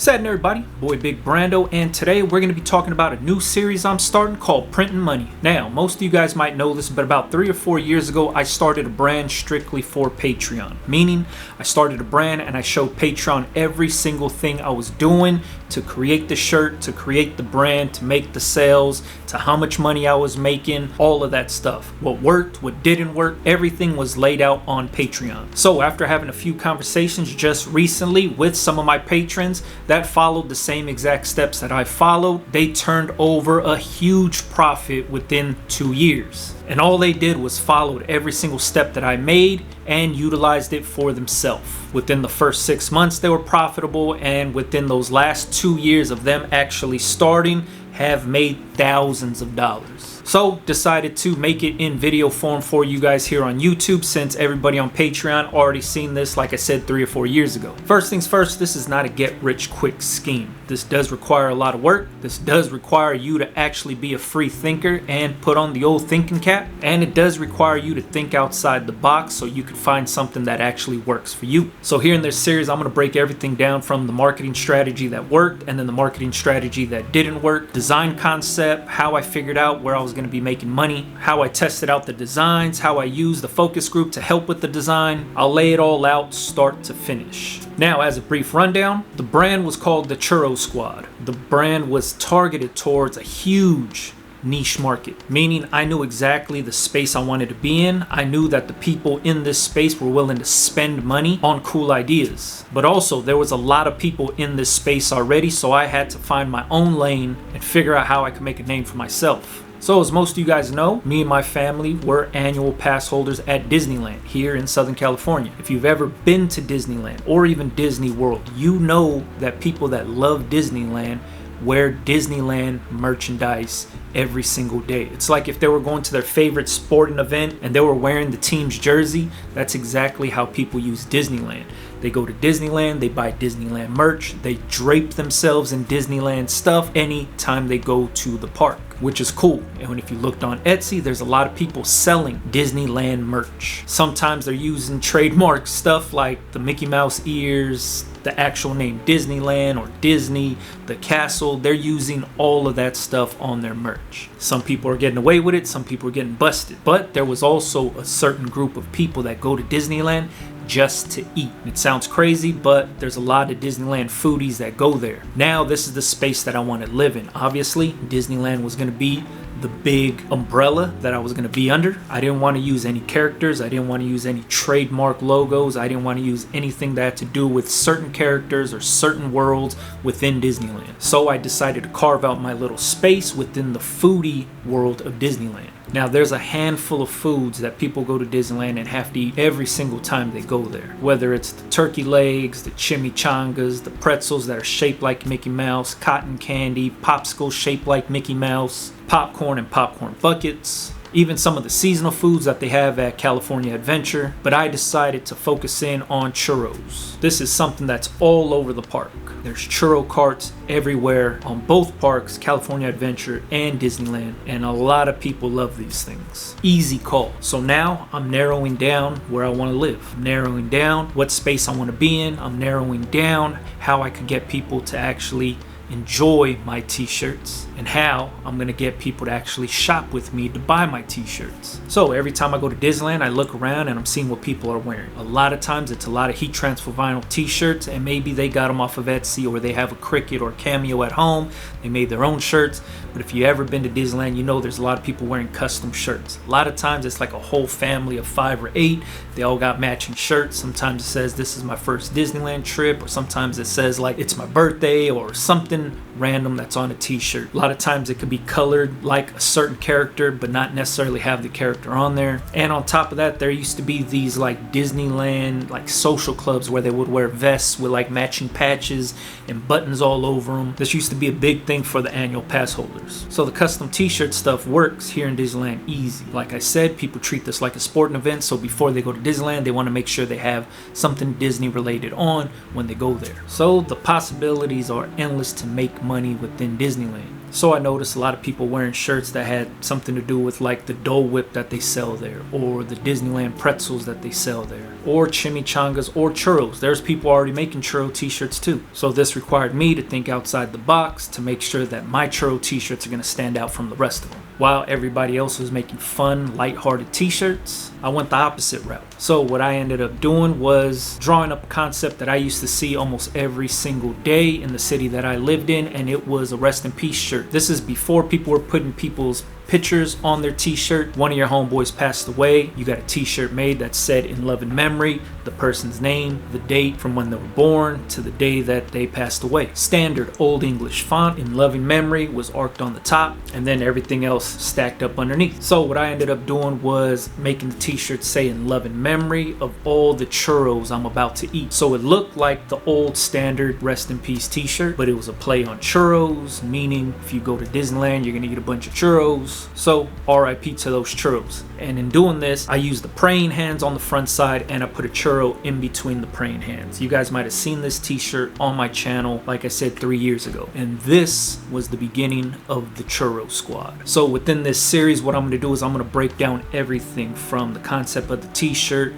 Satin everybody, boy Big Brando, and today we're going to be talking about a new series I'm starting called Printing Money. Now, most of you guys might know this, but about 3 or 4 years ago, I started a brand strictly for Patreon. Meaning, I started a brand and I showed Patreon every single thing I was doing to create the shirt, to create the brand, to make the sales, to how much money I was making, all of that stuff. What worked, what didn't work, everything was laid out on Patreon. So after having a few conversations just recently with some of my patrons that followed the same exact steps that I followed, they turned over a huge profit within 2 years. And all they did was followed every single step that I made and utilized it for themselves. Within the first 6 months, they were profitable, and within those last 2 years of them actually starting, have made thousands of dollars. So decided to make it in video form for you guys here on YouTube, since everybody on Patreon already seen this, like I said, 3 or 4 years ago. First things first, this is not a get rich quick scheme. This does require a lot of work. This does require you to actually be a free thinker and put on the old thinking cap. And it does require you to think outside the box so you can find something that actually works for you. So here in this series, I'm going to break everything down from the marketing strategy that worked and then the marketing strategy that didn't work, design concept, how I figured out where I was going to be making money, how I tested out the designs, how I used the focus group to help with the design. I'll lay it all out start to finish. Now, as a brief rundown, the brand was called the Churro Squad. The brand was targeted towards a huge niche market, meaning I knew exactly the space I wanted to be in. I knew that the people in this space were willing to spend money on cool ideas. But also, there was a lot of people in this space already, so I had to find my own lane and figure out how I could make a name for myself. So as most of you guys know, me and my family were annual pass holders at Disneyland here in Southern California. If you've ever been to Disneyland or even Disney World, you know that people that love Disneyland wear Disneyland merchandise every single day. It's like if they were going to their favorite sporting event and they were wearing the team's jersey, that's exactly how people use Disneyland. They go to Disneyland, they buy Disneyland merch, they drape themselves in Disneyland stuff anytime they go to the park, which is cool. And if you looked on Etsy, there's a lot of people selling Disneyland merch. Sometimes they're using trademark stuff like the Mickey Mouse ears, the actual name Disneyland or Disney, the castle. They're using all of that stuff on their merch. Some people are getting away with it, some people are getting busted. But there was also a certain group of people that go to Disneyland just to eat. It sounds crazy, but there's a lot of Disneyland foodies that go there. Now, this is the space that I want to live in. Obviously, Disneyland was going to be the big umbrella that I was going to be under. I didn't want to use any characters. I didn't want to use any trademark logos. I didn't want to use anything that had to do with certain characters or certain worlds within Disneyland. So I decided to carve out my little space within the foodie world of Disneyland. Now, there's a handful of foods that people go to Disneyland and have to eat every single time they go there. Whether it's the turkey legs, the chimichangas, the pretzels that are shaped like Mickey Mouse, cotton candy, popsicles shaped like Mickey Mouse, popcorn and popcorn buckets, even some of the seasonal foods that they have at California Adventure. But I decided to focus in on churros. This is something that's all over the park. There's churro carts everywhere on both parks, California Adventure and Disneyland, and a lot of people love these things. Easy call. So now I'm narrowing down where I want to live. I'm narrowing down what space I want to be in. I'm narrowing down how I could get people to actually enjoy my t-shirts and how I'm gonna get people to actually shop with me to buy my t-shirts. So every time I go to Disneyland, I look around and I'm seeing what people are wearing. A lot of times it's a lot of heat transfer vinyl t-shirts, and maybe they got them off of Etsy or they have a Cricut or Cameo at home. They made their own shirts. But if you ever been to Disneyland, you know there's a lot of people wearing custom shirts. A lot of times it's like a whole family of 5 or 8. They all got matching shirts. Sometimes it says this is my first Disneyland trip, or sometimes it says like it's my birthday or something random that's on a t-shirt. A lot of times it could be colored like a certain character but not necessarily have the character on there. And on top of that, there used to be these like Disneyland like social clubs where they would wear vests with like matching patches and buttons all over them. This used to be a big thing for the annual pass holders. So the custom t-shirt stuff works here in Disneyland easy. Like I said, people treat this like a sporting event, so before they go to Disneyland, they want to make sure they have something Disney related on when they go there. So the possibilities are endless to make money within Disneyland. So I noticed a lot of people wearing shirts that had something to do with like the Dole Whip that they sell there, or the Disneyland pretzels that they sell there, or chimichangas or churros. There's people already making churro t-shirts too. So this required me to think outside the box to make sure that my churro t-shirts are going to stand out from the rest of them. While everybody else was making fun, lighthearted t-shirts, I went the opposite route. So what I ended up doing was drawing up a concept that I used to see almost every single day in the city that I lived in, and it was a rest in peace shirt. This is before people were putting people's pictures on their t-shirt. One of your homeboys passed away, you got a t-shirt made that said in love and memory, the person's name, the date from when they were born to the day that they passed away. Standard Old English font in loving memory was arced on the top, and then everything else stacked up underneath. So what I ended up doing was making the t-shirt say in love and memory of all the churros I'm about to eat. So it looked like the old standard rest in peace t-shirt, but it was a play on churros, meaning if you go to Disneyland, you're gonna get a bunch of churros. So RIP to those churros. And in doing this, I used the praying hands on the front side, and I put a churro in between the praying hands. You guys might have seen this t-shirt on my channel, like I said, 3 years ago. And this was the beginning of the Churro Squad. So within this series, what I'm going to do is I'm going to break down everything from the concept of the t-shirt,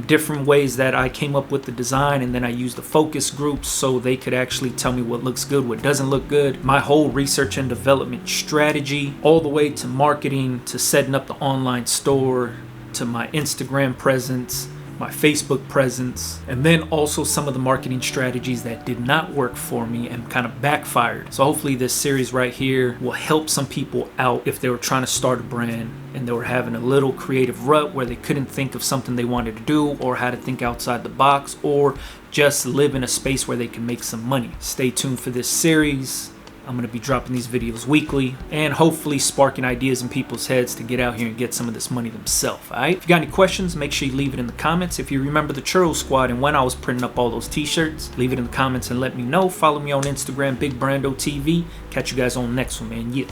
different ways that I came up with the design, and then I used the focus groups so they could actually tell me what looks good, what doesn't look good, my whole research and development strategy, all the way to marketing, to setting up the online store, to my Instagram presence, my Facebook presence, and then also some of the marketing strategies that did not work for me and kind of backfired. So hopefully this series right here will help some people out if they were trying to start a brand and they were having a little creative rut where they couldn't think of something they wanted to do, or how to think outside the box, or just live in a space where they can make some money. Stay tuned for this series. I'm going to be dropping these videos weekly and hopefully sparking ideas in people's heads to get out here and get some of this money themselves, alright? If you got any questions, make sure you leave it in the comments. If you remember the Churro Squad and when I was printing up all those t-shirts, leave it in the comments and let me know. Follow me on Instagram, Big Brando TV. Catch you guys on the next one, man. Yeah.